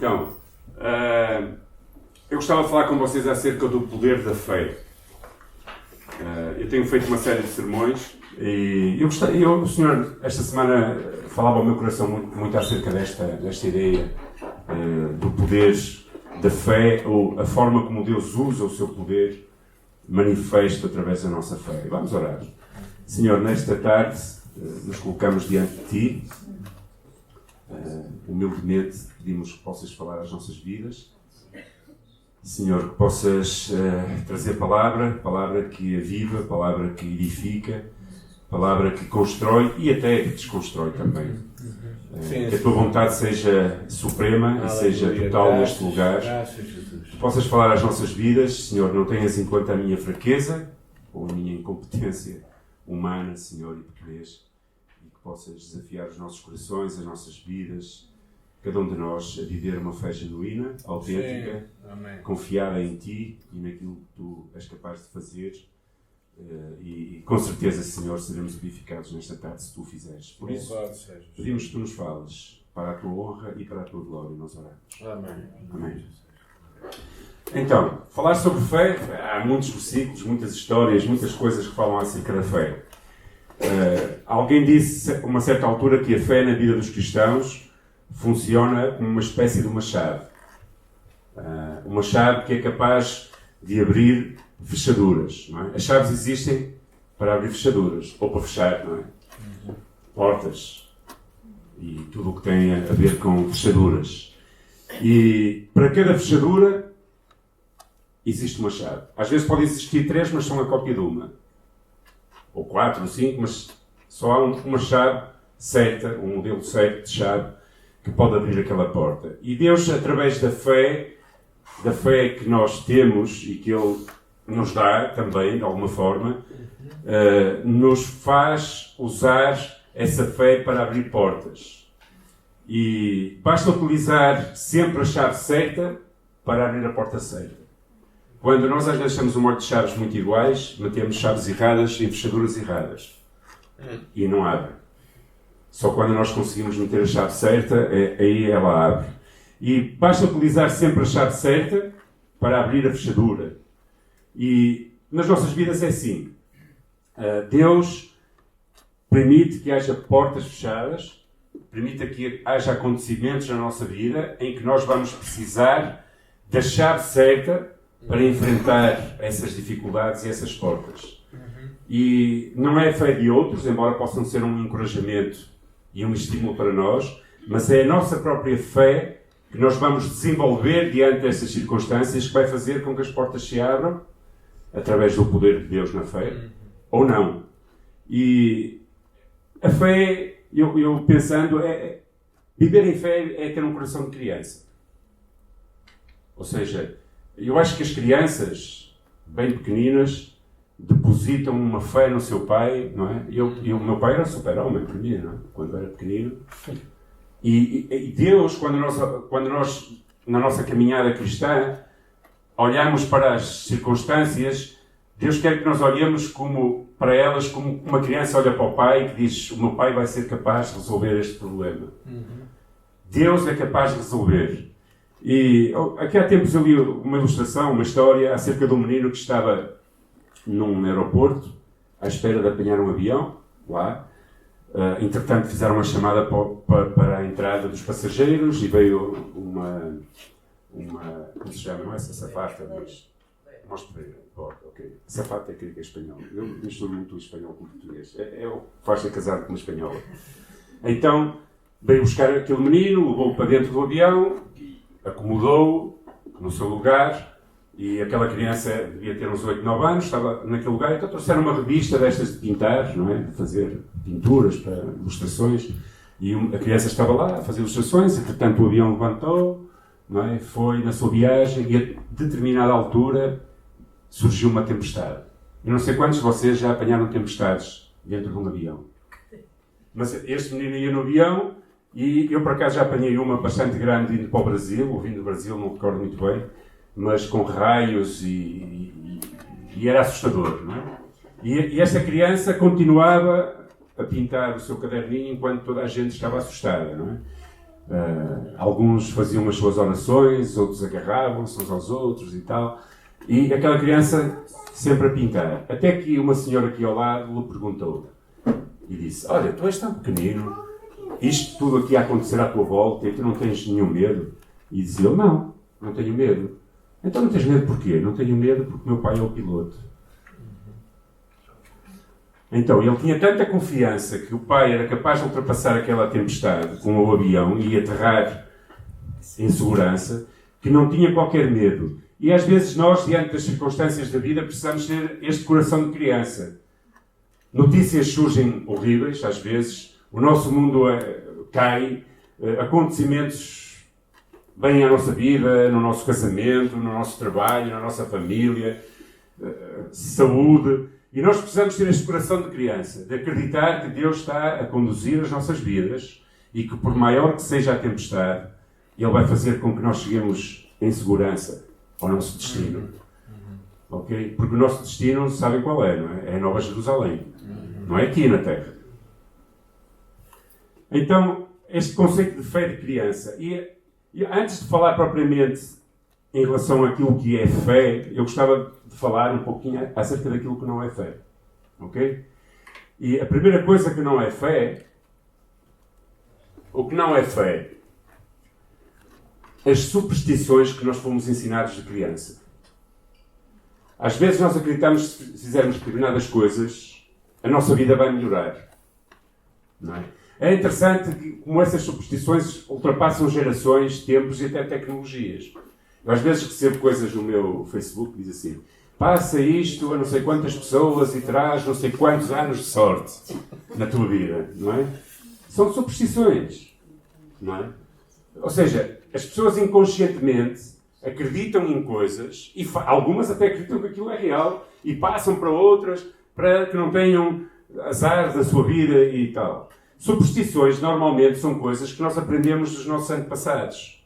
Então, eu gostava de falar com vocês acerca do poder da fé. Eu tenho feito uma série de sermões e o Senhor esta semana falava ao meu coração muito acerca desta ideia do poder da fé, ou a forma como Deus usa o seu poder manifesto através da nossa fé. E vamos orar. Senhor, nesta tarde nos colocamos diante de Ti. Humildemente pedimos que possas falar às nossas vidas. Senhor, que possas trazer palavra que aviva, palavra que edifica, palavra que constrói e até que desconstrói também. Que a Tua vontade seja suprema e seja total neste lugar. Que possas falar às nossas vidas. Senhor, não tenhas em conta a minha fraqueza ou a minha incompetência humana, Senhor, e pequenez. E que possas desafiar os nossos corações, as nossas vidas, cada um de nós a viver uma fé genuína, autêntica, confiada em Ti e naquilo que Tu és capaz de fazer. E com certeza, Senhor, seremos edificados nesta tarde se Tu o fizeres. Por isso, pedimos que Tu nos fales para a Tua honra e para a Tua glória. Nós oramos. Amém. Então, falar sobre fé, há muitos versículos, muitas histórias, muitas coisas que falam acerca da fé. Alguém disse a uma certa altura que a fé na vida dos cristãos funciona como uma espécie de uma chave. Uma chave que é capaz de abrir fechaduras. Não é? As chaves existem para abrir fechaduras, ou para fechar, não é? Portas e tudo o que tem a ver com fechaduras. E para cada fechadura existe uma chave. Às vezes pode existir 3, mas são a cópia de uma. Ou 4, ou 5, mas só há uma chave certa, um modelo certo de chave que pode abrir aquela porta. E Deus, através da fé que nós temos e que Ele nos dá também, de alguma forma, nos faz usar essa fé para abrir portas. E basta utilizar sempre a chave certa para abrir a porta certa. Quando nós às vezes temos um monte de chaves muito iguais, metemos chaves erradas em fechaduras erradas. E não abre. Só quando nós conseguimos meter a chave certa, aí ela abre. E basta utilizar sempre a chave certa para abrir a fechadura. E nas nossas vidas é assim. Deus permite que haja portas fechadas, permite que haja acontecimentos na nossa vida em que nós vamos precisar da chave certa para enfrentar essas dificuldades e essas portas. E não é a fé de outros, embora possam ser um encorajamento e um estímulo para nós, mas é a nossa própria fé que nós vamos desenvolver diante dessas circunstâncias que vai fazer com que as portas se abram através do poder de Deus na fé, ou não. E a fé, eu pensando, viver em fé é ter um coração de criança. Ou seja, eu acho que as crianças, bem pequeninas, depositam uma fé no seu pai, não é? O meu pai era super-homem para mim, não é? Quando era pequenino. E Deus, quando nós, na nossa caminhada cristã, olhamos para as circunstâncias, Deus quer que nós olhemos para elas como uma criança olha para o pai que diz: o meu pai vai ser capaz de resolver este problema. Deus é capaz de resolver. E aqui há tempos eu li uma ilustração, uma história acerca de um menino que estava num aeroporto à espera de apanhar um avião lá. Entretanto fizeram uma chamada para a entrada dos passageiros e veio uma como se chama? Não é essa safata, mas mostre ok. Safata creio que é espanhol. Eu misturo muito o espanhol com o português. É o que faz ser casado com uma espanhola. Então veio buscar aquele menino, levou-o para dentro do avião, acomodou-o no seu lugar, e aquela criança devia ter uns 8, 9 anos, estava naquele lugar. Então trouxeram uma revista destas de pintar, não é? De fazer pinturas para ilustrações, e a criança estava lá a fazer ilustrações. Entretanto o avião levantou, não é? Foi na sua viagem, e a determinada altura surgiu uma tempestade. Eu não sei quantos de vocês já apanharam tempestades dentro de um avião, mas este menino ia no avião. E eu, por acaso, já apanhei uma bastante grande indo para o Brasil, vindo do Brasil, não recordo muito bem, mas com raios e era assustador, não é? E esta criança continuava a pintar o seu caderninho enquanto toda a gente estava assustada, não é? Alguns faziam as suas orações, outros agarravam-se uns aos outros e tal. E aquela criança sempre a pintar. Até que uma senhora aqui ao lado lhe perguntou e disse: olha, tu és tão pequenino, isto tudo aqui a acontecer à tua volta e tu não tens nenhum medo? E dizia ele: não tenho medo. Então não tens medo porquê? Não tenho medo porque meu pai é o piloto. Então ele tinha tanta confiança que o pai era capaz de ultrapassar aquela tempestade com o avião e aterrar em segurança, que não tinha qualquer medo. E às vezes nós, diante das circunstâncias da vida, precisamos ter este coração de criança. Notícias surgem horríveis, às vezes, o nosso mundo cai, acontecimentos vêm à nossa vida, no nosso casamento, no nosso trabalho, na nossa família, saúde. E nós precisamos ter este coração de criança, de acreditar que Deus está a conduzir as nossas vidas e que, por maior que seja a tempestade, Ele vai fazer com que nós cheguemos em segurança ao nosso destino. Ok? Porque o nosso destino, sabem qual é, não é? É a Nova Jerusalém. Não é aqui na Terra. Então, este conceito de fé de criança. E antes de falar propriamente em relação àquilo que é fé, eu gostava de falar um pouquinho acerca daquilo que não é fé. Ok? E a primeira coisa que não é fé, o que não é fé, as superstições que nós fomos ensinados de criança. Às vezes nós acreditamos que se fizermos determinadas coisas, a nossa vida vai melhorar. Não é? É interessante que, como essas superstições ultrapassam gerações, tempos e até tecnologias. Eu às vezes recebo coisas no meu Facebook que diz assim: passa isto a não sei quantas pessoas e traz não sei quantos anos de sorte na tua vida, não é? São superstições, não é? Ou seja, as pessoas inconscientemente acreditam em coisas e algumas até acreditam que aquilo é real e passam para outras para que não tenham azar da sua vida e tal. Superstições normalmente são coisas que nós aprendemos dos nossos antepassados,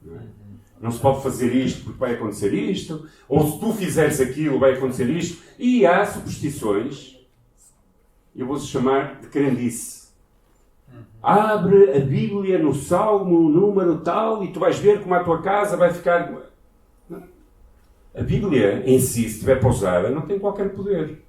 não é? Não se pode fazer isto porque vai acontecer isto, ou se tu fizeres aquilo vai acontecer isto. E há superstições, eu vou-se chamar de crendice. Abre a Bíblia no Salmo, número tal, e tu vais ver como a tua casa vai ficar... Não. A Bíblia em si, se estiver pausada, não tem qualquer poder.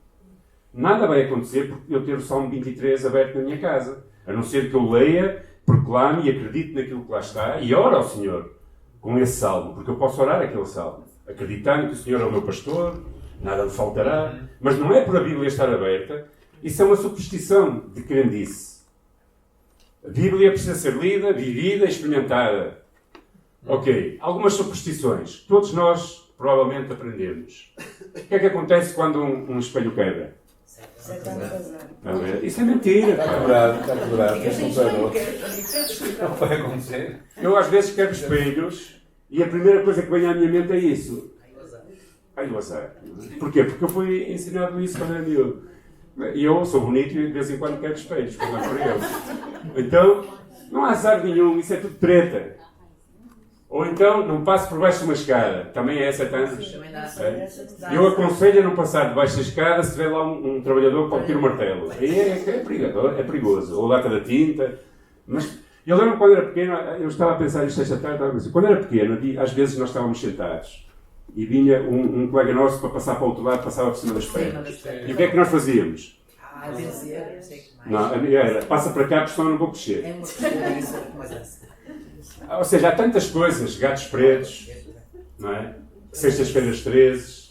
Nada vai acontecer porque eu ter o Salmo 23 aberto na minha casa. A não ser que eu leia, proclame e acredite naquilo que lá está e ore ao Senhor com esse salmo, porque eu posso orar aquele salmo, acreditando que o Senhor é o meu pastor, nada lhe faltará, mas não é por a Bíblia estar aberta, isso é uma superstição de crendice. A Bíblia precisa ser lida, vivida, experimentada. Ok, algumas superstições, todos nós provavelmente aprendemos. O que é que acontece quando um espelho quebra? Isso é mentira. Está quebrado. Não vai acontecer. Eu às vezes quebro espelhos e a primeira coisa que vem à minha mente é isso. Ai, o azar. Porquê? Porque eu fui ensinado isso quando era miúdo. E eu sou bonito e de vez em quando quebro espelhos, como é para eu. Então, não há azar nenhum, isso é tudo treta. Ou então, não passo por baixo de uma escada. Também é essa tantas. Eu aconselho a não passar debaixo da escada se tiver lá um trabalhador que pode ter um martelo. Aí é perigoso. Ou lata da tinta. Mas eu lembro quando era pequeno, eu estava a pensar isto esta tarde. Quando era pequeno, às vezes nós estávamos sentados e vinha um colega nosso para passar para o outro lado, passava por cima das pernas. E o que é que nós fazíamos? Não, era, passa para cá, porque senão eu não vou crescer. Ou seja, há tantas coisas, gatos pretos, não é? Sextas-feiras 13.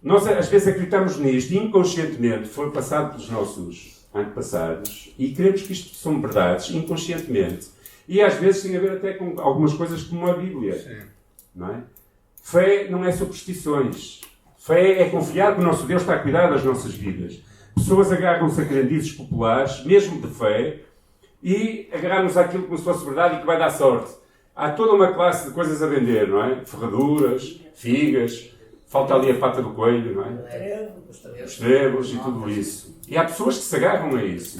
Nós às vezes acreditamos nisto e inconscientemente foi passado pelos nossos antepassados e queremos que isto são verdades inconscientemente. E às vezes tem a ver até com algumas coisas como a Bíblia, não é? Fé não é superstições. Fé é confiar que o nosso Deus está a cuidar das nossas vidas. Pessoas agarram-se a crendices populares, mesmo de fé, e agarrarmos àquilo como se fosse verdade e que vai dar sorte. Há toda uma classe de coisas a vender, não é? Ferraduras, figas, falta ali a pata do coelho, não é? Os trevos e tudo isso. E há pessoas que se agarram a isso.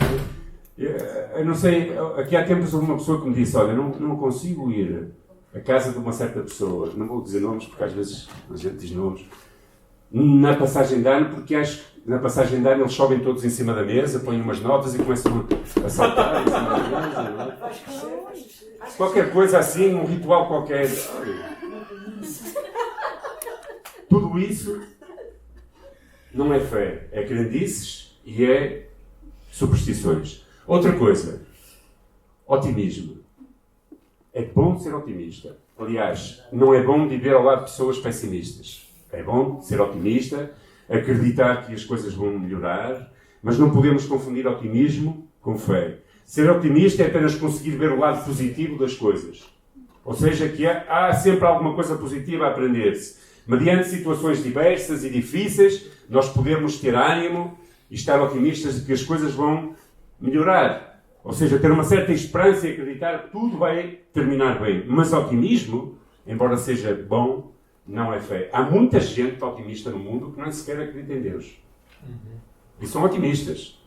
Eu não sei, aqui há tempos houve uma pessoa que me disse: olha, não consigo ir à casa de uma certa pessoa, não vou dizer nomes porque às vezes a gente diz nomes, na passagem de ano, porque acho que na passagem de ano eles sobem todos em cima da mesa, põem umas notas e começam a saltar em cima da mesa, não é? qualquer coisa assim, um ritual qualquer. Tudo isso não é fé, é crendices e é superstições. Outra coisa, otimismo. É bom ser otimista. Aliás, não é bom viver ao lado de pessoas pessimistas. É bom ser otimista, acreditar que as coisas vão melhorar, mas não podemos confundir otimismo com fé. Ser otimista é apenas conseguir ver o lado positivo das coisas. Ou seja, que há sempre alguma coisa positiva a aprender-se. Mediante situações diversas e difíceis, nós podemos ter ânimo e estar otimistas de que as coisas vão melhorar. Ou seja, ter uma certa esperança e acreditar que tudo vai terminar bem. Mas otimismo, embora seja bom, não é fé. Há muita gente otimista no mundo que nem sequer acredita em Deus. E são otimistas.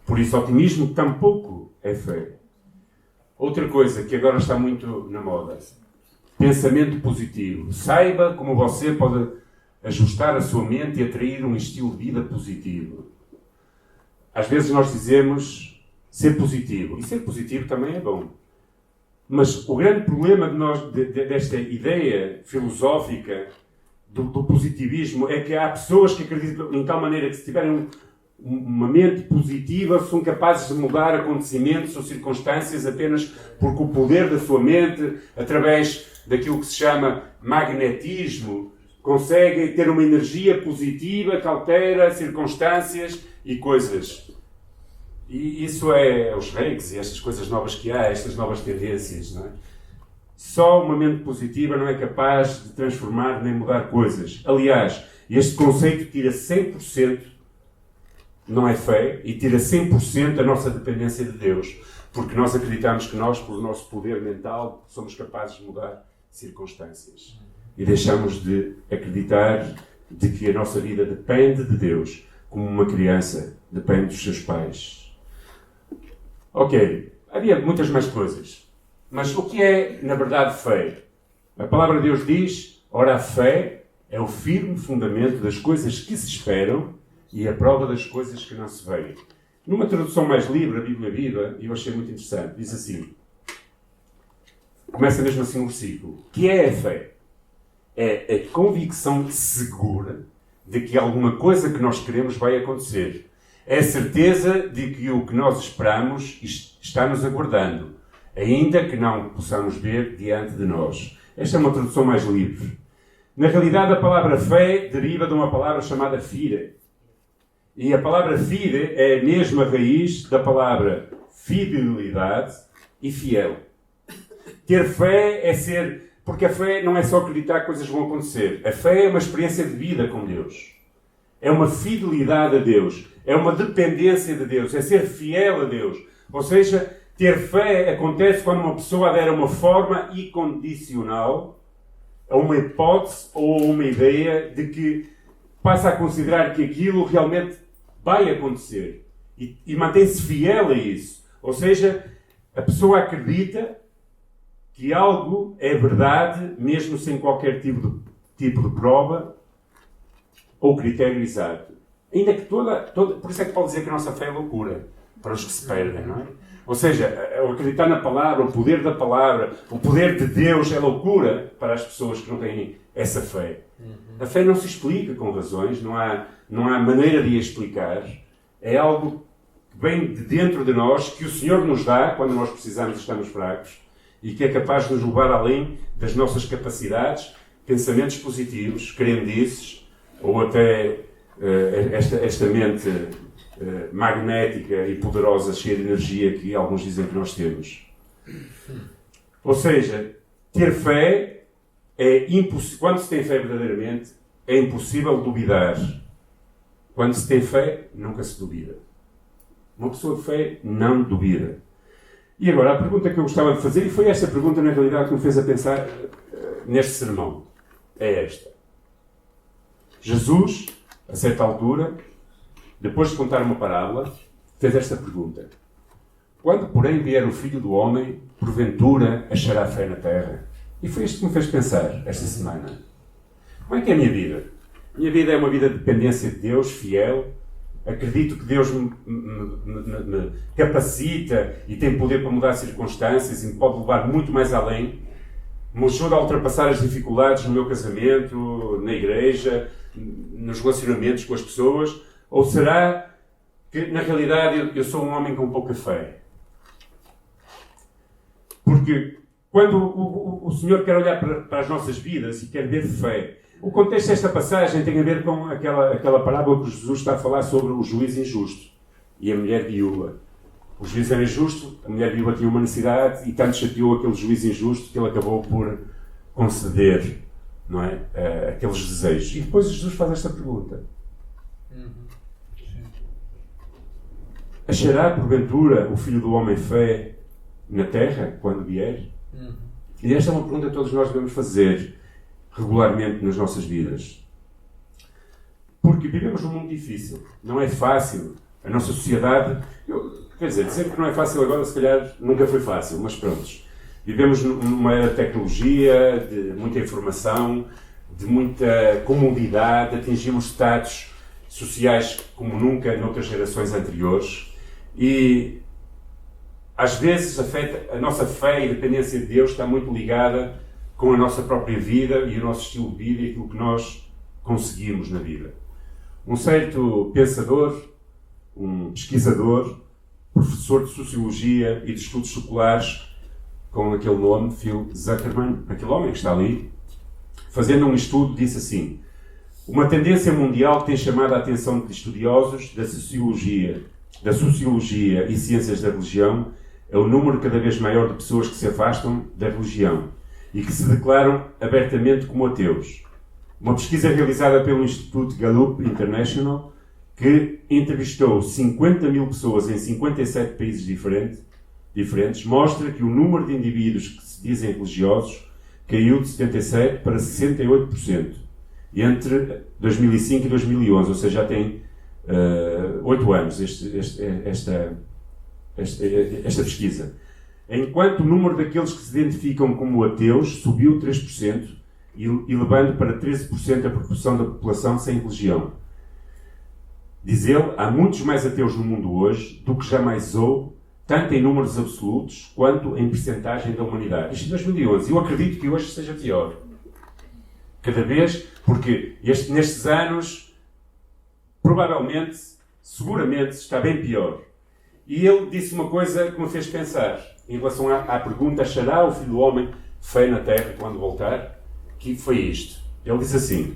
Por isso, otimismo tampouco é fé. Outra coisa que agora está muito na moda. Pensamento positivo. Saiba como você pode ajustar a sua mente e atrair um estilo de vida positivo. Às vezes nós dizemos ser positivo. E ser positivo também é bom. Mas o grande problema desta ideia filosófica do positivismo é que há pessoas que acreditam em tal maneira que se tiverem uma mente positiva são capazes de mudar acontecimentos ou circunstâncias apenas porque o poder da sua mente, através daquilo que se chama magnetismo, consegue ter uma energia positiva que altera circunstâncias e coisas. E isso é os reiki e estas coisas novas que há, estas novas tendências, não é? Só uma mente positiva não é capaz de transformar nem mudar coisas. Aliás, este conceito tira 100%, não é fé, e tira 100% a nossa dependência de Deus. Porque nós acreditamos que nós, pelo nosso poder mental, somos capazes de mudar circunstâncias. E deixamos de acreditar de que a nossa vida depende de Deus, como uma criança depende dos seus pais. Ok, havia muitas mais coisas. Mas o que é, na verdade, fé? A palavra de Deus diz, ora, a fé é o firme fundamento das coisas que se esperam e a prova das coisas que não se veem. Numa tradução mais livre, a Bíblia Viva, eu achei muito interessante, diz assim, começa mesmo assim um versículo, que é a fé? É a convicção segura de que alguma coisa que nós queremos vai acontecer. É a certeza de que o que nós esperamos está nos aguardando, ainda que não possamos ver diante de nós. Esta é uma tradução mais livre. Na realidade, a palavra fé deriva de uma palavra chamada fide. E a palavra fide é a mesma raiz da palavra fidelidade e fiel. Ter fé é ser... Porque a fé não é só acreditar que coisas vão acontecer. A fé é uma experiência de vida com Deus. É uma fidelidade a Deus. É uma dependência de Deus. É ser fiel a Deus. Ou seja, ter fé acontece quando uma pessoa adere a uma forma incondicional, a uma hipótese ou uma ideia de que passa a considerar que aquilo realmente vai acontecer. E mantém-se fiel a isso. Ou seja, a pessoa acredita que algo é verdade, mesmo sem qualquer tipo de prova ou critério exato. Ainda que por isso é que pode dizer que a nossa fé é loucura, para os que se perdem, não é? Ou seja, acreditar na palavra, o poder da palavra, o poder de Deus é loucura para as pessoas que não têm essa fé. A fé não se explica com razões, não há maneira de a explicar. É algo que vem de dentro de nós, que o Senhor nos dá quando nós precisamos e estamos fracos, e que é capaz de nos levar além das nossas capacidades, pensamentos positivos, crendices, ou até esta mente magnética e poderosa, cheia de energia que alguns dizem que nós temos. Ou seja, ter fé é impossível. Quando se tem fé verdadeiramente, é impossível duvidar. Quando se tem fé, nunca se duvida. Uma pessoa de fé não duvida. E agora, a pergunta que eu gostava de fazer, e foi esta pergunta, na realidade, que me fez a pensar neste sermão, é esta. Jesus, a certa altura, depois de contar uma parábola, fez esta pergunta. Quando, porém, vier o Filho do Homem, porventura achará fé na terra? E foi isto que me fez pensar esta semana. Como é que é a minha vida? A minha vida é uma vida de dependência de Deus, fiel, acredito que Deus me capacita e tem poder para mudar circunstâncias e me pode levar muito mais além, me ajuda a ultrapassar as dificuldades no meu casamento, na igreja, nos relacionamentos com as pessoas? Ou será que, na realidade, eu sou um homem com pouca fé? Porque quando o Senhor quer olhar para as nossas vidas e quer ver fé, o contexto desta passagem tem a ver com aquela parábola que Jesus está a falar sobre o juiz injusto e a mulher viúva. O juiz era injusto, a mulher viúva tinha uma necessidade e tanto chateou aquele juiz injusto que ele acabou por conceder, não é? Aqueles desejos. E depois Jesus faz esta pergunta. Achará, porventura, o Filho do Homem fé na terra, quando vier? E esta é uma pergunta que todos nós devemos fazer regularmente nas nossas vidas. Porque vivemos num mundo difícil. Não é fácil. A nossa sociedade... Quer dizer, dizer que não é fácil agora, se calhar, nunca foi fácil, mas pronto. Vivemos numa era de tecnologia, de muita informação, de muita comodidade, atingimos status sociais como nunca noutras gerações anteriores e, às vezes, a nossa fé e dependência de Deus está muito ligada com a nossa própria vida e o nosso estilo de vida e aquilo que nós conseguimos na vida. Um certo pensador, um pesquisador, professor de Sociologia e de Estudos Seculares, com aquele nome, Phil Zuckerman, aquele homem que está ali, fazendo um estudo, disse assim: uma tendência mundial que tem chamado a atenção de estudiosos da sociologia e ciências da religião é o número cada vez maior de pessoas que se afastam da religião e que se declaram abertamente como ateus. Uma pesquisa realizada pelo Instituto Gallup International, que entrevistou 50 mil pessoas em 57 países diferentes, mostra que o número de indivíduos que se dizem religiosos caiu de 77% para 68% entre 2005 e 2011, ou seja, já tem 8 anos esta pesquisa. Enquanto o número daqueles que se identificam como ateus subiu 3%, elevando para 13% a proporção da população sem religião. Diz ele, há muitos mais ateus no mundo hoje do que jamais houve, tanto em números absolutos quanto em percentagem da humanidade. Isto em 2011. Eu acredito que hoje seja pior. Cada vez, porque nestes anos, provavelmente, seguramente, está bem pior. E ele disse uma coisa que me fez pensar, em relação à pergunta, achará o Filho do Homem fé na Terra quando voltar? Que foi isto. Ele disse assim,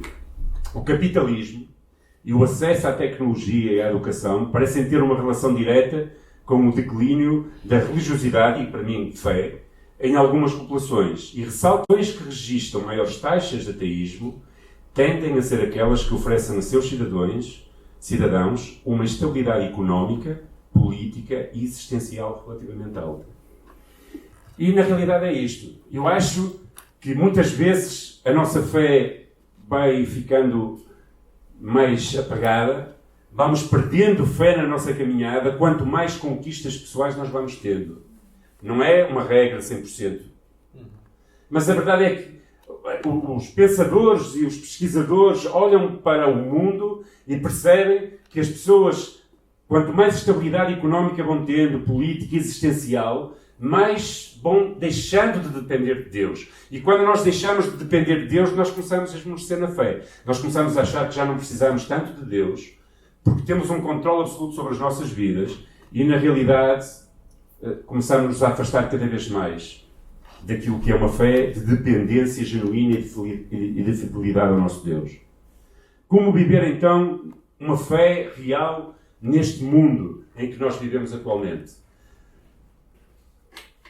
o capitalismo e o acesso à tecnologia e à educação parecem ter uma relação direta com o declínio da religiosidade, e para mim, fé, em algumas populações. E ressaltões que registram maiores taxas de ateísmo tendem a ser aquelas que oferecem a seus cidadãos uma estabilidade económica, política e existencial relativamente alta. E na realidade é isto. Eu acho que muitas vezes a nossa fé vai ficando mais apagada, vamos perdendo fé na nossa caminhada quanto mais conquistas pessoais nós vamos tendo. Não é uma regra 100%. Mas a verdade é que os pensadores e os pesquisadores olham para o mundo e percebem que as pessoas, quanto mais estabilidade económica vão tendo, política e existencial, mais vão deixando de depender de Deus. E quando nós deixamos de depender de Deus, nós começamos a esmorecer na fé. Nós começamos a achar que já não precisamos tanto de Deus, porque temos um controle absoluto sobre as nossas vidas, e na realidade começamos a afastar cada vez mais daquilo que é uma fé de dependência genuína e de fidelidade ao nosso Deus. Como viver então uma fé real neste mundo em que nós vivemos atualmente?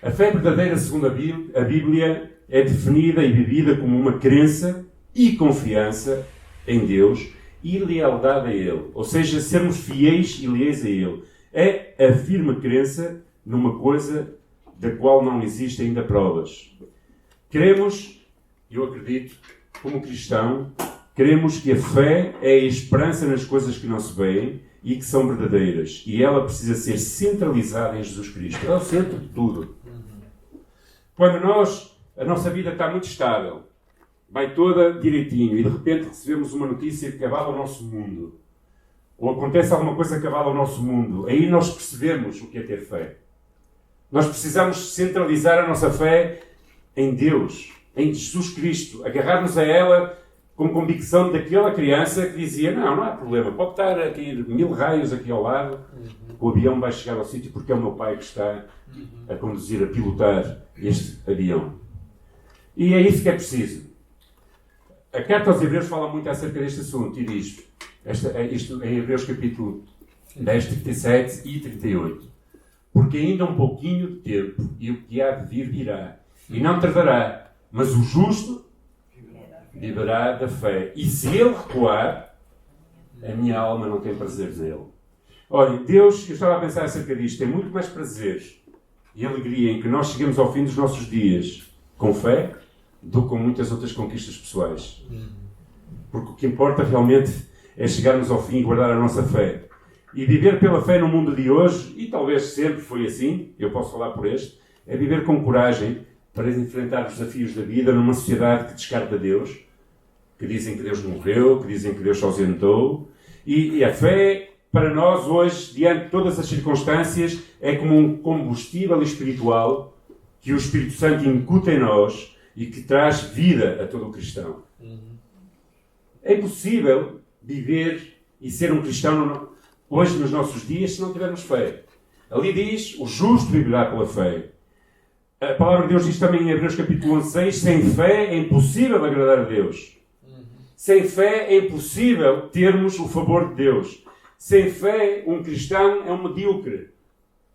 A fé verdadeira, segundo a Bíblia, é definida e vivida como uma crença e confiança em Deus e lealdade a Ele. Ou seja, sermos fiéis e leais a Ele. É a firme crença numa coisa da qual não existem ainda provas. Queremos, eu acredito, como cristão, queremos que a fé é a esperança nas coisas que não se veem e que são verdadeiras. E ela precisa ser centralizada em Jesus Cristo. É o centro de tudo. Quando a nossa vida está muito estável, vai toda direitinho, e de repente recebemos uma notícia que acabava o nosso mundo, ou acontece alguma coisa que abala o nosso mundo, aí nós percebemos o que é ter fé. Nós precisamos centralizar a nossa fé em Deus, em Jesus Cristo, agarrar-nos a ela com convicção daquela criança que dizia, não há problema, pode estar a cair 1000 raios aqui ao lado, o avião vai chegar ao sítio porque é o meu pai que está a conduzir, a pilotar este avião. E é isso que é preciso. A carta aos Hebreus fala muito acerca deste assunto e diz, isto em Hebreus capítulo 10, 37 e 38. Porque ainda um pouquinho de tempo e o que há de vir virá, e não tardará, mas o justo viverá da fé. E se ele recuar, a minha alma não tem prazer nele. Olha, Deus, eu estava a pensar acerca disto, tem muito mais prazer e alegria em que nós cheguemos ao fim dos nossos dias com fé do que com muitas outras conquistas pessoais. Porque o que importa realmente é chegarmos ao fim e guardar a nossa fé. E viver pela fé no mundo de hoje, e talvez sempre foi assim, eu posso falar por este, é viver com coragem para enfrentar os desafios da vida numa sociedade que descarta Deus, que dizem que Deus morreu, que dizem que Deus se ausentou. E a fé, para nós hoje, diante de todas as circunstâncias, é como um combustível espiritual que o Espírito Santo incuta em nós e que traz vida a todo o cristão. É impossível viver e ser um cristão hoje nos nossos dias se não tivermos fé. Ali diz, o justo viverá pela fé. A palavra de Deus diz também em Hebreus capítulo 11, 6, sem fé é impossível agradar a Deus. Sem fé é impossível termos o favor de Deus. Sem fé, um cristão é um medíocre.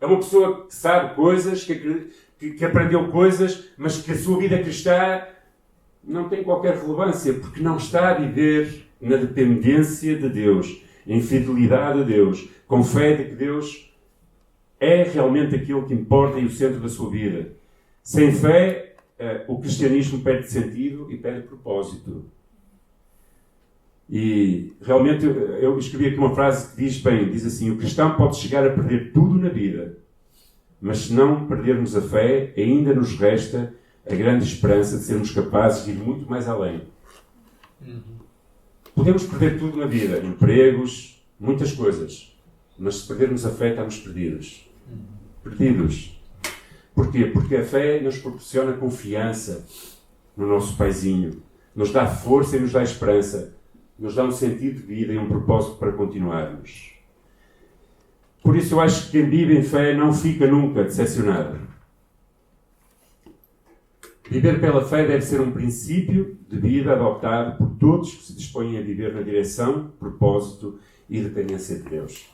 É uma pessoa que sabe coisas, que aprendeu coisas, mas que a sua vida cristã não tem qualquer relevância, porque não está a viver na dependência de Deus, em fidelidade a Deus, com fé de que Deus é realmente aquilo que importa e o centro da sua vida. Sem fé, o cristianismo perde sentido e perde propósito. E realmente eu escrevi aqui uma frase que diz assim, o cristão pode chegar a perder tudo na vida, mas se não perdermos a fé, ainda nos resta a grande esperança de sermos capazes de ir muito mais além. Podemos perder tudo na vida, empregos, muitas coisas, mas se perdermos a fé, estamos perdidos. Perdidos. Porquê? Porque a fé nos proporciona confiança no nosso Paizinho, nos dá força e nos dá esperança, nos dá um sentido de vida e um propósito para continuarmos. Por isso eu acho que quem vive em fé não fica nunca decepcionado. Viver pela fé deve ser um princípio de vida adotado por todos que se dispõem a viver na direção, propósito e dependência de Deus.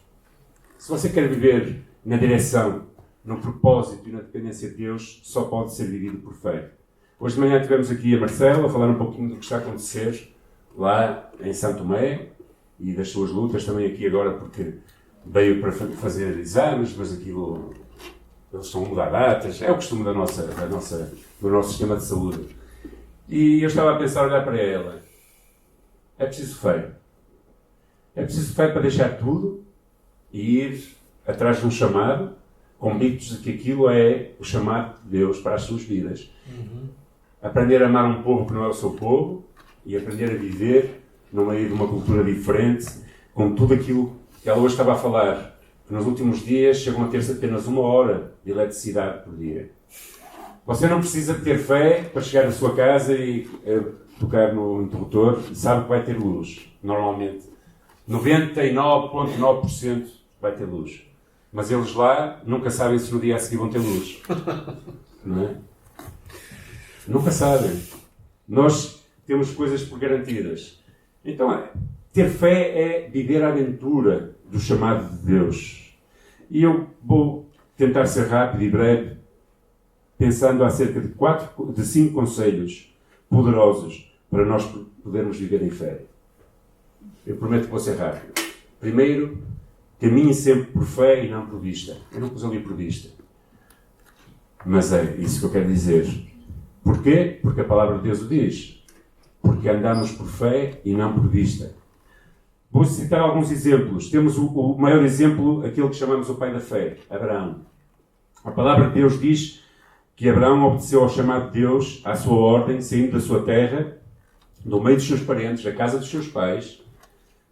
Se você quer viver na direção, no propósito e na dependência de Deus, só pode ser vivido por fé. Hoje de manhã tivemos aqui a Marcela a falar um pouquinho do que está a acontecer lá em São Tomé e das suas lutas, também aqui agora porque veio para fazer exames, mas aquilo, eles estão a mudar datas, é o costume do nosso sistema de saúde. E eu estava a pensar, olhar para ela, é preciso fé. É preciso fé para deixar tudo e ir atrás de um chamado, convictos de que aquilo é o chamado de Deus para as suas vidas. Aprender a amar um povo que não é o seu povo e aprender a viver no meio de uma cultura diferente, com tudo aquilo que ela hoje estava a falar, que nos últimos dias chegam a ter-se apenas 1 hora de eletricidade por dia. Você não precisa ter fé para chegar à sua casa e tocar no interruptor e sabe que vai ter luz. Normalmente, 99,9% vai ter luz. Mas eles lá nunca sabem se no dia a seguir vão ter luz. Não é? Nunca sabem. Nós temos coisas por garantidas. Então, ter fé é viver a aventura do chamado de Deus. E eu vou tentar ser rápido e breve, pensando acerca de 5 conselhos poderosos para nós podermos viver em fé. Eu prometo que vou ser rápido. Primeiro, caminhe sempre por fé e não por vista. Eu não pus ali por vista. Mas é isso que eu quero dizer. Porquê? Porque a palavra de Deus o diz. Porque andamos por fé e não por vista. Vou citar alguns exemplos. Temos o maior exemplo, aquele que chamamos o pai da fé, Abraão. A palavra de Deus diz que Abraão obedeceu ao chamado de Deus, à sua ordem, saindo da sua terra, do meio dos seus parentes, da casa dos seus pais,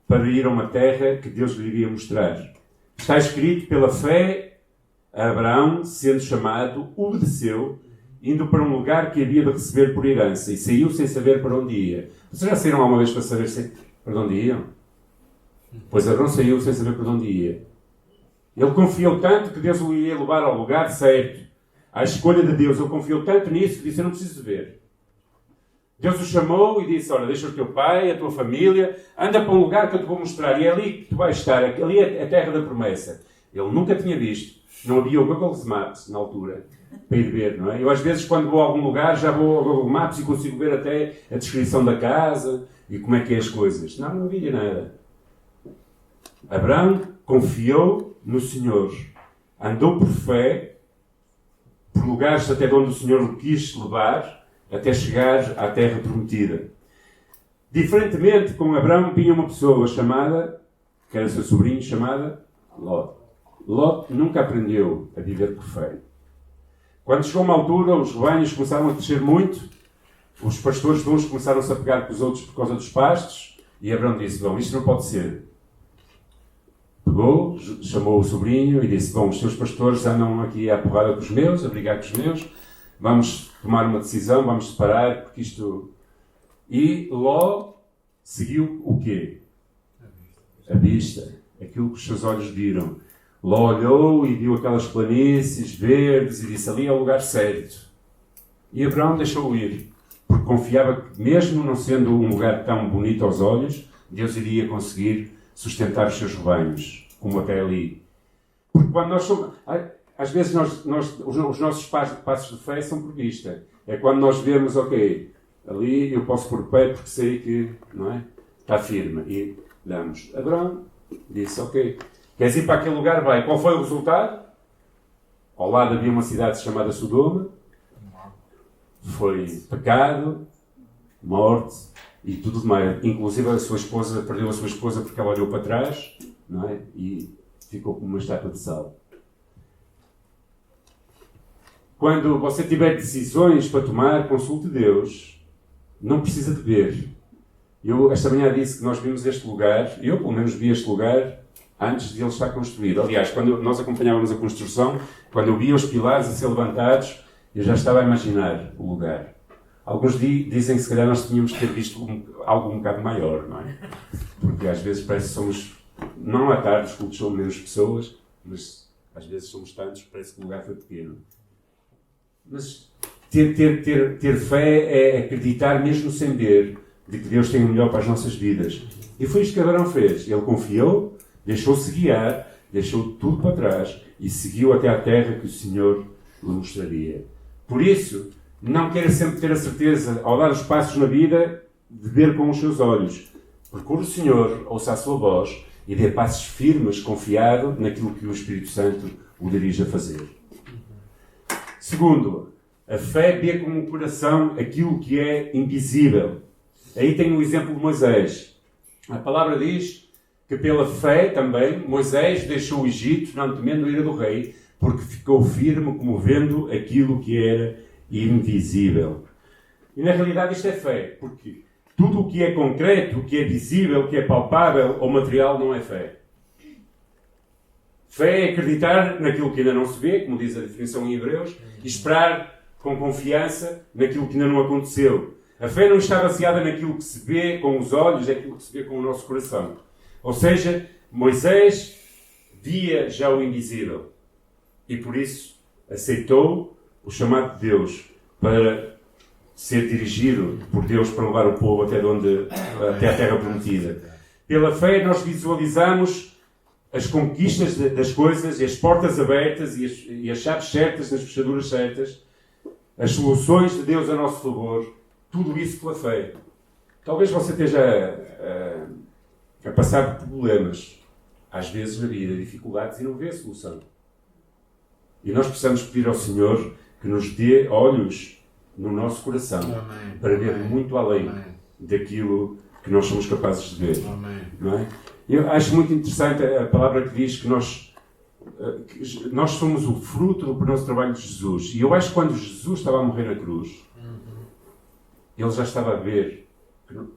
para ir a uma terra que Deus lhe iria mostrar. Está escrito: pela fé, Abraão, sendo chamado, obedeceu, indo para um lugar que havia de receber por herança, e saiu sem saber para onde ia. Vocês já saíram alguma vez para saber para onde iam? Pois Abraão saiu sem saber para onde ia. Ele confiou tanto que Deus o ia levar ao lugar certo, à escolha de Deus. Ele confiou tanto nisso que disse: eu não preciso ver. Deus o chamou e disse: olha, deixa o teu pai, a tua família, anda para um lugar que eu te vou mostrar, e é ali que tu vais estar, ali é a terra da promessa. Ele nunca tinha visto, não havia o Google Maps na altura, para ir ver, não é? Eu às vezes, quando vou a algum lugar, já vou ao Google Maps e consigo ver até a descrição da casa e como é que é as coisas. Não havia nada. Abraão confiou no Senhor, andou por fé, por lugares até onde o Senhor o quis levar, até chegar à terra prometida. Diferentemente, com Abraão vinha uma pessoa chamada, que era seu sobrinho, chamada Lot. Lot nunca aprendeu a viver por fé. Quando chegou uma altura, os rebanhos começaram a crescer muito, os pastores de uns começaram-se a pegar com os outros por causa dos pastos, e Abraão disse: bom, isto não pode ser. Pegou, chamou o sobrinho e disse: bom, os seus pastores andam aqui à porrada com os meus, a brigar com os meus, vamos tomar uma decisão, vamos separar, porque isto... E Ló seguiu o quê? A vista. Aquilo que os seus olhos viram. Ló olhou e viu aquelas planícies verdes e disse: ali é o lugar certo. E Abraão deixou-o ir, porque confiava que, mesmo não sendo um lugar tão bonito aos olhos, Deus iria conseguir sustentar os seus rebanhos, como até ali. Porque quando nós somos... Às vezes os nossos passos de fé são por vista. É quando nós vemos: ok, ali eu posso pôr pé porque sei que, não é, está firme. E damos. Abraão disse: ok, queres ir para aquele lugar? Vai. Qual foi o resultado? Ao lado havia uma cidade chamada Sodoma. Foi pecado, morte e tudo mais. Inclusive a sua esposa, perdeu a sua esposa porque ela olhou para trás, não é? E ficou como uma estátua de sal. Quando você tiver decisões para tomar, consulte Deus. Não precisa de ver. Eu esta manhã disse que nós vimos este lugar, eu pelo menos vi este lugar antes de ele estar construído. Aliás, quando nós acompanhávamos a construção, quando eu via os pilares a ser levantados, eu já estava a imaginar o lugar. Alguns dizem que se calhar nós tínhamos que ter visto algo um bocado maior, não é? Porque às vezes parece que somos, não à tarde, os cultos são menos pessoas, mas às vezes somos tantos que parece que o lugar foi pequeno. Mas ter fé é acreditar, mesmo sem ver, de que Deus tem o melhor para as nossas vidas. E foi isto que Abraão fez. Ele confiou, deixou-se guiar, deixou tudo para trás e seguiu até à terra que o Senhor lhe mostraria. Por isso, não queira sempre ter a certeza, ao dar os passos na vida, de ver com os seus olhos. Procure o Senhor, ouça a sua voz e dê passos firmes, confiado naquilo que o Espírito Santo o dirige a fazer. Segundo, a fé vê com o coração aquilo que é invisível. Aí tem o exemplo de Moisés. A palavra diz que pela fé também Moisés deixou o Egito, não temendo a ira do rei, porque ficou firme como vendo aquilo que era invisível. E na realidade isto é fé, porque tudo o que é concreto, o que é visível, o que é palpável ou material não é fé. Fé é acreditar naquilo que ainda não se vê, como diz a definição em Hebreus, e esperar com confiança naquilo que ainda não aconteceu. A fé não está baseada naquilo que se vê com os olhos, é aquilo que se vê com o nosso coração. Ou seja, Moisés via já o invisível e por isso aceitou o chamado de Deus para ser dirigido por Deus para levar o povo até a terra prometida. Pela fé nós visualizamos as conquistas das coisas, e as portas abertas e as chaves certas nas fechaduras certas, as soluções de Deus a nosso favor, tudo isso pela fé. Talvez você esteja a passar por problemas, às vezes na vida, dificuldades, e não vê a solução. E nós precisamos pedir ao Senhor que nos dê olhos no nosso coração, amém, para ver muito além, amém, daquilo que nós somos capazes de ver. Amém. Não é? Eu acho muito interessante a palavra que diz que nós somos o fruto do nosso trabalho de Jesus. E eu acho que quando Jesus estava a morrer na cruz, ele já estava a ver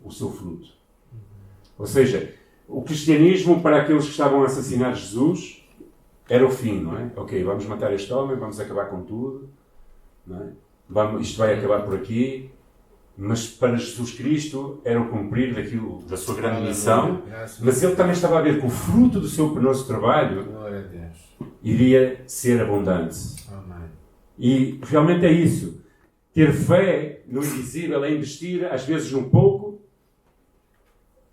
o seu fruto. Ou seja, o cristianismo, para aqueles que estavam a assassinar Jesus, era o fim, não é? Ok, vamos matar este homem, vamos acabar com tudo, não é? Isto vai acabar por aqui. Mas para Jesus Cristo era o cumprir da sua grande missão, mas ele também estava a ver que o fruto do seu penoso trabalho iria ser abundante. E realmente é isso. Ter fé no invisível é investir, às vezes, num pouco,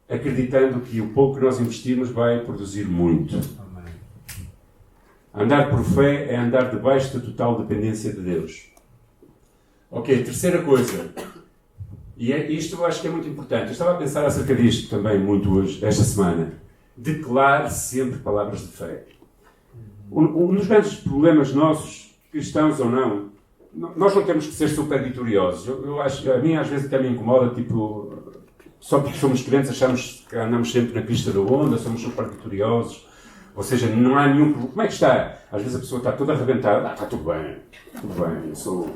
acreditando que o pouco que nós investirmos vai produzir muito. Andar por fé é andar debaixo da total dependência de Deus. Ok, terceira coisa. E isto eu acho que é muito importante. Eu estava a pensar acerca disto também muito hoje, esta semana. Declare sempre palavras de fé. Um dos grandes problemas nossos, cristãos ou não, nós não temos que ser super vitoriosos. Eu acho, a mim às vezes até me incomoda, tipo, só porque somos crentes achamos que andamos sempre na crista da onda, somos super vitoriosos. Ou seja, não há nenhum problema. Como é que está? Às vezes a pessoa está toda arrebentada. Está tudo bem, eu sou...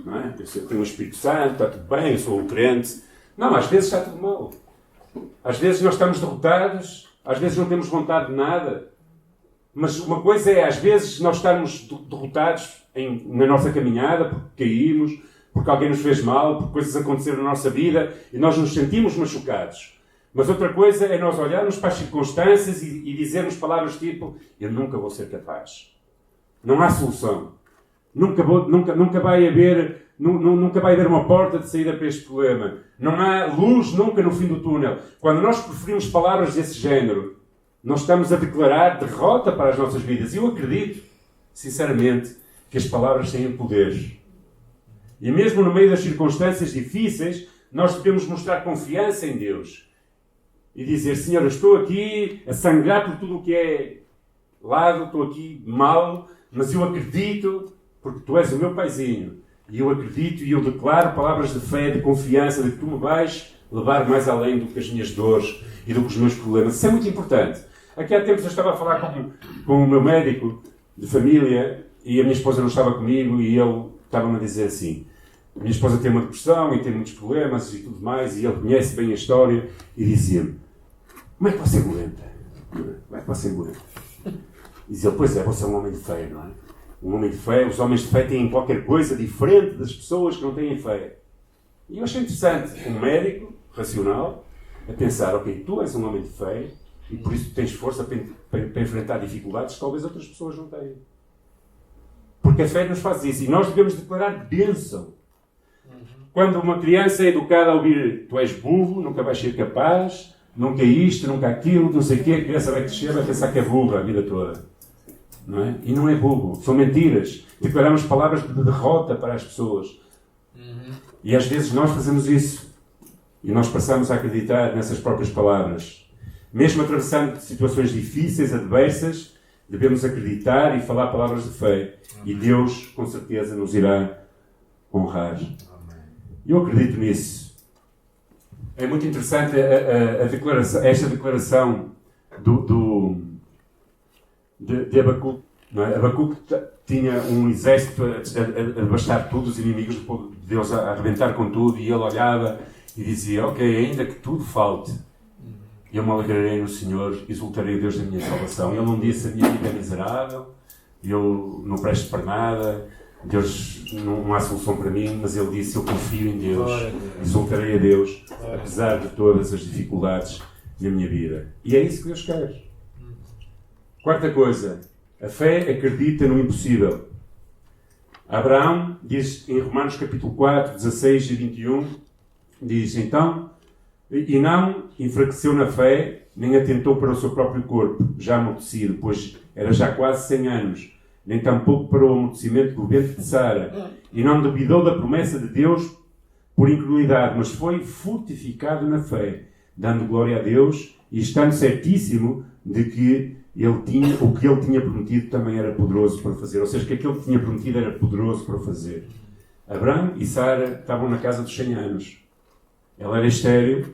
Não é? Eu tenho o Espírito Santo, está tudo bem, eu sou um crente. Não, às vezes está tudo mal. Às vezes nós estamos derrotados, às vezes não temos vontade de nada. Mas uma coisa é, às vezes, nós estarmos derrotados na nossa caminhada, porque caímos, porque alguém nos fez mal, porque coisas aconteceram na nossa vida e nós nos sentimos machucados. Mas outra coisa é nós olharmos para as circunstâncias e dizermos palavras tipo: eu nunca vou ser capaz. Não há solução. Nunca vai haver uma porta de saída para este problema. Não há luz nunca no fim do túnel. Quando nós preferimos palavras desse género, nós estamos a declarar derrota para as nossas vidas. E eu acredito, sinceramente, que as palavras têm poder. E mesmo no meio das circunstâncias difíceis, nós devemos mostrar confiança em Deus. E dizer: Senhor, eu estou aqui a sangrar por tudo o que é lado, estou aqui mal, mas eu acredito, porque Tu és o meu paizinho. E eu acredito e eu declaro palavras de fé, de confiança, de que Tu me vais levar mais além do que as minhas dores e do que os meus problemas. Isso é muito importante. Aqui há tempos eu estava a falar com o meu médico de família e a minha esposa não estava comigo e ele estava-me a dizer assim: a minha esposa tem uma depressão e tem muitos problemas e tudo mais, e ele conhece bem a história, e dizia-me: como é que você aguenta? Como é que você aguenta? E dizia: pois é, você é um homem de fé, não é? Um homem de fé, os homens de fé têm qualquer coisa diferente das pessoas que não têm fé. E eu achei interessante, um médico racional, a pensar: ok, tu és um homem de fé e por isso tens força para enfrentar dificuldades que talvez outras pessoas não tenham. Porque a fé nos faz isso. E nós devemos declarar bênção. Quando uma criança é educada a ouvir: tu és burro, nunca vais ser capaz, nunca isto, nunca aquilo, não sei o quê, a criança vai crescer, vai pensar que é burro a vida toda. Não é? E não é burro, são mentiras. Declaramos palavras de derrota para as pessoas. E às vezes nós fazemos isso. E nós passamos a acreditar nessas próprias palavras. Mesmo atravessando situações difíceis, adversas, devemos acreditar e falar palavras de fé. E Deus, com certeza, nos irá honrar. Eu acredito nisso. É muito interessante esta declaração de Abacuque. Não é? Abacuque tinha um exército a devastar tudo, os inimigos do povo de Deus a arrebentar com tudo, e ele olhava e dizia: ok, ainda que tudo falte, eu me alegrarei no Senhor, exultarei o Deus da minha salvação. Ele não disse: a minha vida é miserável, eu não presto para nada, Deus, não há solução para mim, mas ele disse: eu confio em Deus, exultarei a Deus, apesar de todas as dificuldades na minha vida. E é isso que Deus quer. Quarta coisa, a fé acredita no impossível. Abraão diz em Romanos capítulo 4, 16 e 21, diz: então, e não enfraqueceu na fé, nem atentou para o seu próprio corpo, já amortecido, pois era já quase 100 anos, nem tampouco para o amortecimento do ventre de Sara, e não duvidou da promessa de Deus por incredulidade, mas foi fortificado na fé, dando glória a Deus e estando certíssimo de que o que ele tinha prometido também era poderoso para fazer. Ou seja, que aquilo que tinha prometido era poderoso para fazer. Abraão e Sara estavam na casa dos 100 anos. Ela era estéril,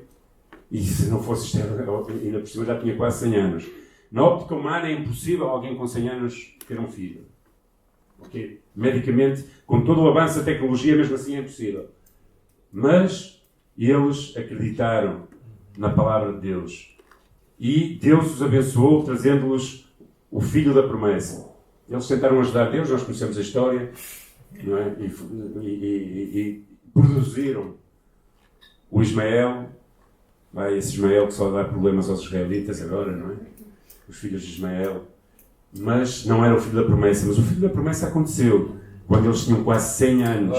e se não fosse estéril, ainda por cima já tinha quase 100 anos. Na óptica humana é impossível alguém com 100 anos ter um filho. Okay? Medicamente, com todo o avanço da tecnologia, mesmo assim é impossível. Mas eles acreditaram na palavra de Deus. E Deus os abençoou, trazendo-lhes o filho da promessa. Eles tentaram ajudar Deus, nós conhecemos a história, não é? E produziram o Ismael, esse Ismael que só dá problemas aos israelitas agora, não é? Os filhos de Ismael. Mas não era o filho da promessa. Mas o filho da promessa aconteceu quando eles tinham quase 100 anos.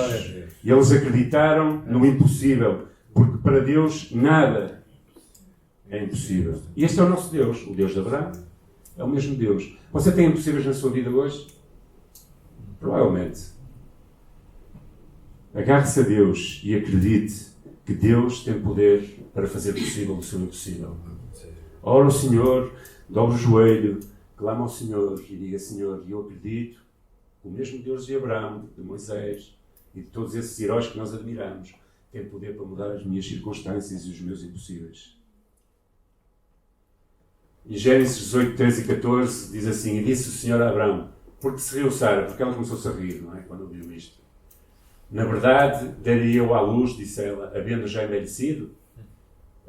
E eles acreditaram no impossível. Porque para Deus nada é impossível. E este é o nosso Deus. O Deus de Abraão é o mesmo Deus. Você tem impossíveis na sua vida hoje? Provavelmente. Agarre-se a Deus e acredite que Deus tem poder para fazer possível o seu impossível. Ora ao Senhor, dobre o joelho, clama ao Senhor e diga: Senhor, eu acredito, o mesmo Deus de Abraão, de Moisés e de todos esses heróis que nós admiramos, tem poder para mudar as minhas circunstâncias e os meus impossíveis. Em Gênesis 18, 13 e 14 diz assim: E disse o Senhor a Abraão, porque se riu Sara, porque ela começou-se a rir, não é? Quando ouviu isto. Na verdade, daria eu à luz, disse ela, havendo já envelhecido,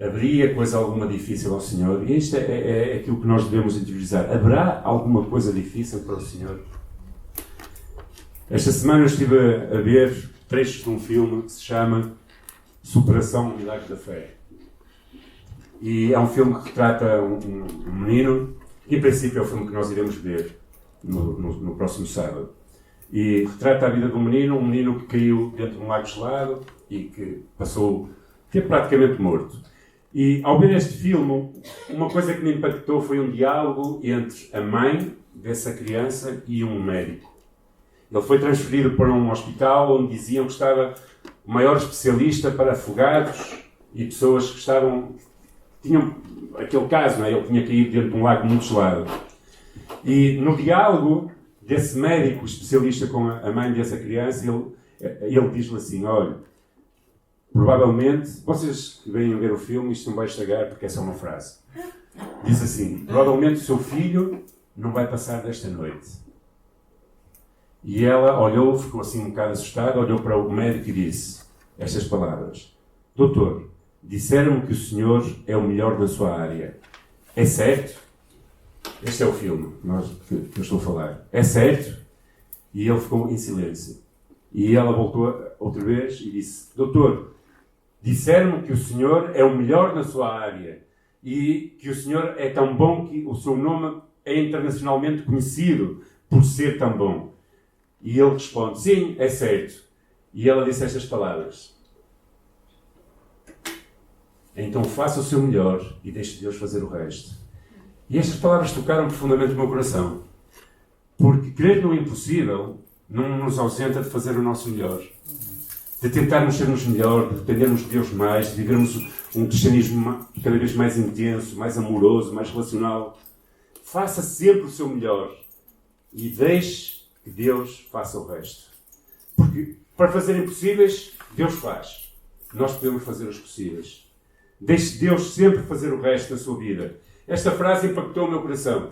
haveria coisa alguma difícil ao Senhor? E isto é aquilo que nós devemos interiorizar. Haverá alguma coisa difícil para o Senhor? Esta semana eu estive a ver trechos de um filme que se chama Superação, Milagre da Fé. E é um filme que retrata um menino, que em princípio é o filme que nós iremos ver no próximo sábado. E retrata a vida de um menino que caiu dentro de um lago gelado e que teve praticamente morto. E ao ver este filme, uma coisa que me impactou foi um diálogo entre a mãe dessa criança e um médico. Ele foi transferido para um hospital onde diziam que estava o maior especialista para afogados e pessoas que tinham aquele caso, não é? Ele tinha caído dentro de um lago muito gelado. E no diálogo desse médico especialista com a mãe dessa criança, ele diz-lhe assim: olha, provavelmente, vocês que vêm ver o filme, isto não vai estragar porque é só uma frase. Diz assim: provavelmente o seu filho não vai passar desta noite. E ela olhou, ficou assim um bocado assustada, olhou para o médico e disse estas palavras: doutor, disseram-me que o senhor é o melhor na sua área. É certo? Este é o filme que eu estou a falar. É certo? E ele ficou em silêncio. E ela voltou outra vez e disse: doutor, disseram-me que o senhor é o melhor na sua área e que o senhor é tão bom que o seu nome é internacionalmente conhecido por ser tão bom. E ele responde: sim, é certo. E ela disse estas palavras: então faça o seu melhor e deixe Deus fazer o resto. E estas palavras tocaram profundamente o meu coração. Porque crer no impossível não nos ausenta de fazer o nosso melhor. De tentarmos sermos melhor, de dependermos de Deus mais, de vivermos um cristianismo cada vez mais intenso, mais amoroso, mais relacional. Faça sempre o seu melhor e deixe que Deus faça o resto. Porque para fazer impossíveis, Deus faz. Nós podemos fazer os possíveis. Deixe Deus sempre fazer o resto da sua vida. Esta frase impactou o meu coração.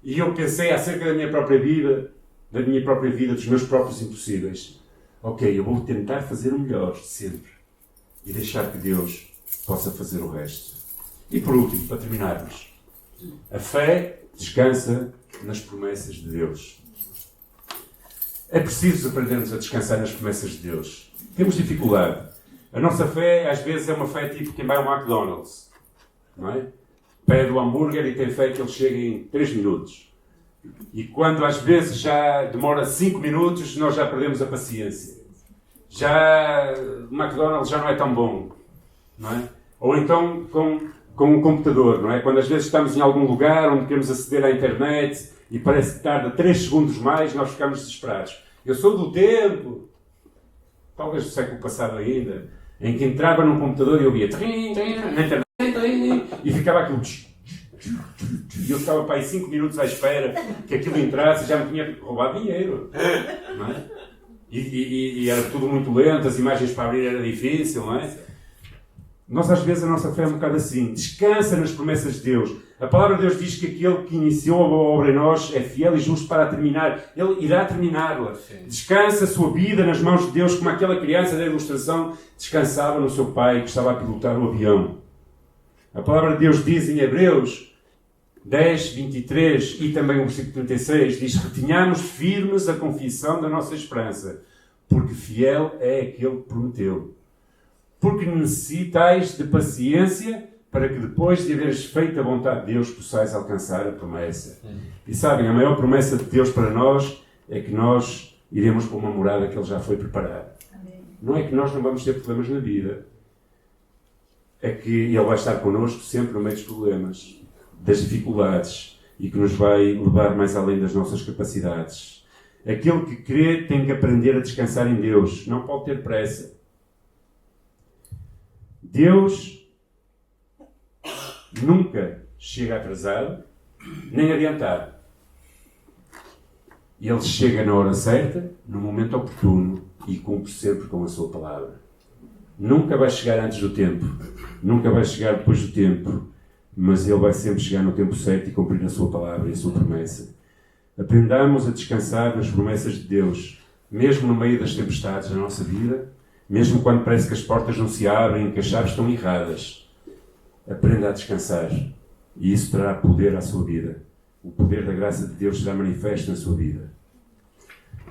E eu pensei acerca da minha própria vida, dos meus próprios impossíveis. Ok, eu vou tentar fazer o melhor, sempre. E deixar que Deus possa fazer o resto. E por último, para terminarmos, a fé descansa nas promessas de Deus. É preciso aprendermos a descansar nas promessas de Deus. Temos dificuldade. A nossa fé, às vezes, é uma fé tipo quem vai ao McDonald's. Não é? Pede o hambúrguer e tem fé que ele chegue em 3 minutos. E quando às vezes já demora 5 minutos, nós já perdemos a paciência. O McDonald's já não é tão bom. Não é? Ou então com um computador, não é? Quando às vezes estamos em algum lugar onde queremos aceder à internet e parece que tarda 3 segundos mais, nós ficamos desesperados. Eu sou do tempo, talvez do século passado ainda, em que entrava num computador e eu via na internet e ficava aquilo. E eu estava para aí 5 minutos à espera que aquilo entrasse e já me tinha roubado dinheiro. Não é? E era tudo muito lento, as imagens para abrir era difícil, não é? Nós às vezes a nossa fé é um bocado assim. Descansa nas promessas de Deus. A palavra de Deus diz que aquele que iniciou a boa obra em nós é fiel e justo para a terminar. Ele irá terminá-la. Descansa a sua vida nas mãos de Deus, como aquela criança da ilustração descansava no seu pai que estava a pilotar o avião. A palavra de Deus diz em Hebreus 10, 23 e também o versículo 36 diz: retenhamos firmes a confissão da nossa esperança, porque fiel é aquele que prometeu. Porque necessitais de paciência para que depois de haveres feito a vontade de Deus possais alcançar a promessa. E sabem, a maior promessa de Deus para nós é que nós iremos para uma morada que Ele já foi preparar. Não é que nós não vamos ter problemas na vida. É que Ele vai estar connosco sempre no meio dos problemas, das dificuldades, e que nos vai levar mais além das nossas capacidades. Aquele que crê tem que aprender a descansar em Deus. Não pode ter pressa. Deus nunca chega atrasado, nem adiantado. Ele chega na hora certa, no momento oportuno, e cumpre sempre com a sua palavra. Nunca vai chegar antes do tempo, nunca vai chegar depois do tempo, mas Ele vai sempre chegar no tempo certo e cumprir a sua palavra e a sua promessa. Aprendamos a descansar nas promessas de Deus, mesmo no meio das tempestades da nossa vida, mesmo quando parece que as portas não se abrem, que as chaves estão erradas. Aprenda a descansar, e isso trará poder à sua vida. O poder da graça de Deus será manifesto na sua vida.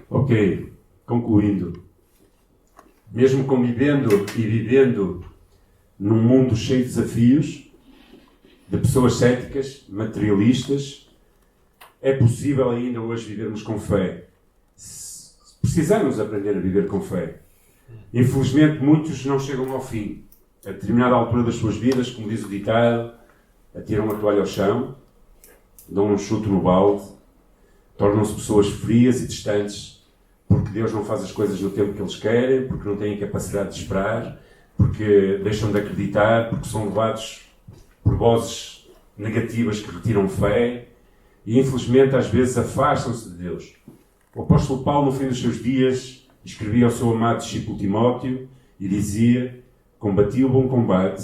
Ok, concluindo. Mesmo convivendo e vivendo num mundo cheio de desafios, de pessoas céticas, materialistas, é possível ainda hoje vivermos com fé. Precisamos aprender a viver com fé. Infelizmente, muitos não chegam ao fim. A determinada altura das suas vidas, como diz o ditado, atiram a toalha ao chão, dão um chute no balde, tornam-se pessoas frias e distantes, porque Deus não faz as coisas no tempo que eles querem, porque não têm capacidade de esperar, porque deixam de acreditar, porque são levados por vozes negativas que retiram fé e, infelizmente, às vezes afastam-se de Deus. O apóstolo Paulo, no fim dos seus dias, escrevia ao seu amado discípulo Timóteo e dizia: combati o bom combate,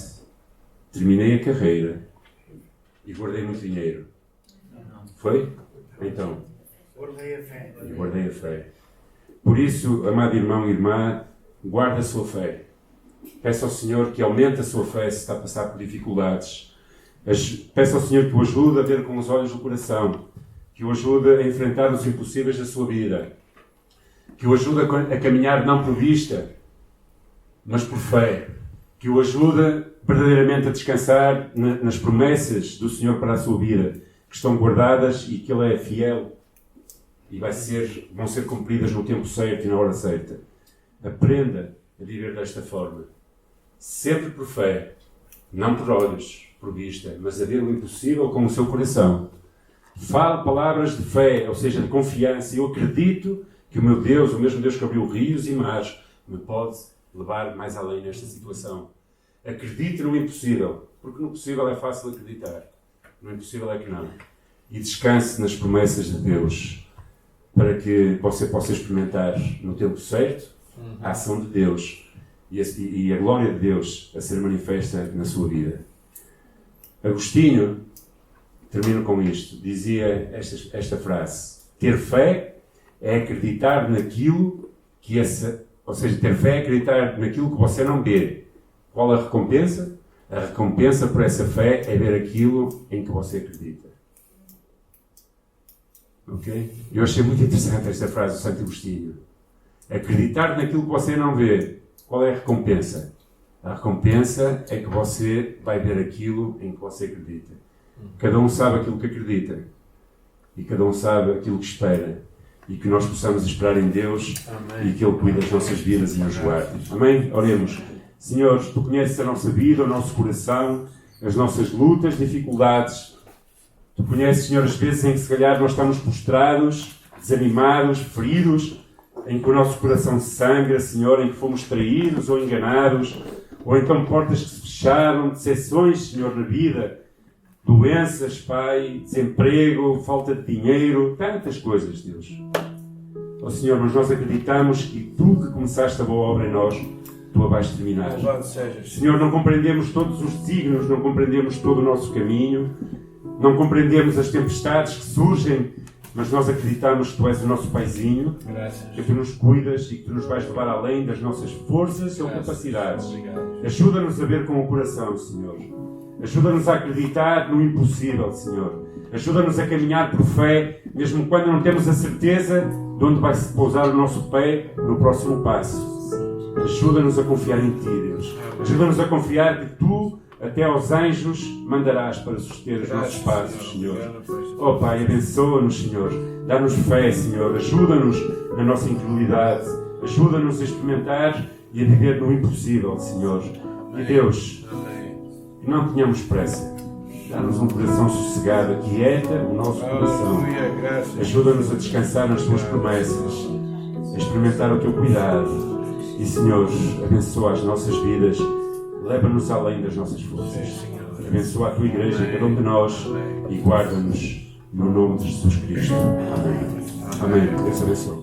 terminei a carreira e guardei muito dinheiro. Foi? Então. Guardei a fé. E guardei a fé. Por isso, amado irmão e irmã, guarda a sua fé. Peça ao Senhor que aumente a sua fé se está a passar por dificuldades. Peça ao Senhor que o ajude a ver com os olhos do coração, que o ajude a enfrentar os impossíveis da sua vida, que o ajude a caminhar não por vista, mas por fé, que o ajude verdadeiramente a descansar nas promessas do Senhor para a sua vida, que estão guardadas e que Ele é fiel e vão ser cumpridas no tempo certo e na hora certa. Aprenda a viver desta forma, sempre por fé, não por olhos, por vista, mas a ver o impossível com o seu coração. Fale palavras de fé, ou seja, de confiança. Eu acredito que o meu Deus, o mesmo Deus que abriu rios e mares, me pode levar mais além nesta situação. Acredite no impossível, porque no possível é fácil acreditar, no impossível é que não. E descanse nas promessas de Deus, para que você possa experimentar no tempo certo a ação de Deus e a glória de Deus a ser manifesta na sua vida. Agostinho, termino com isto, dizia esta frase: ter fé é acreditar naquilo que ou seja, ter fé é acreditar naquilo que você não vê. Qual a recompensa? A recompensa por essa fé é ver aquilo em que você acredita. Ok? Eu achei muito interessante esta frase do Santo Agostinho. Acreditar naquilo que você não vê. Qual é a recompensa? A recompensa é que você vai ver aquilo em que você acredita. Cada um sabe aquilo que acredita. E cada um sabe aquilo que espera. E que nós possamos esperar em Deus. Amém. E que Ele cuide das nossas vidas e nos guarde. Amém? Oremos. Senhor, Tu conheces a nossa vida, o nosso coração, as nossas lutas, dificuldades. Tu conheces, Senhor, as vezes em que se calhar nós estamos prostrados, desanimados, feridos, em que o nosso coração sangra, Senhor, em que fomos traídos ou enganados, ou então portas que se fecharam, decepções, Senhor, na vida, doenças, Pai, desemprego, falta de dinheiro, tantas coisas, Deus. Ó Senhor, mas nós acreditamos que Tu que começaste a boa obra em nós, Tu a vais terminar. Senhor, não compreendemos todos os desígnios, não compreendemos todo o nosso caminho, não compreendemos as tempestades que surgem, mas nós acreditamos que Tu és o nosso Paizinho, que Tu nos cuidas e que Tu nos vais levar além das nossas forças ou capacidades. Ajuda-nos a ver com o coração, Senhor. Ajuda-nos a acreditar no impossível, Senhor. Ajuda-nos a caminhar por fé, mesmo quando não temos a certeza de onde vai pousar o nosso pé no próximo passo. Ajuda-nos a confiar em Ti, Deus. Ajuda-nos a confiar que Tu, até aos anjos, mandarás para suster os nossos passos, Senhor. Oh Pai, abençoa-nos, Senhor. Dá-nos fé, Senhor. Ajuda-nos na nossa incredulidade. Ajuda-nos a experimentar e a viver no impossível, Senhor. E Deus, que não tenhamos pressa. Dá-nos um coração sossegado, aquieta o nosso coração. Ajuda-nos a descansar nas Tuas promessas, a experimentar o Teu cuidado. E, Senhor, abençoa as nossas vidas, leva-nos além das nossas forças. Abençoa a Tua Igreja, cada um de nós, e guarda-nos no nome de Jesus Cristo. Amém. Amém. Deus abençoe.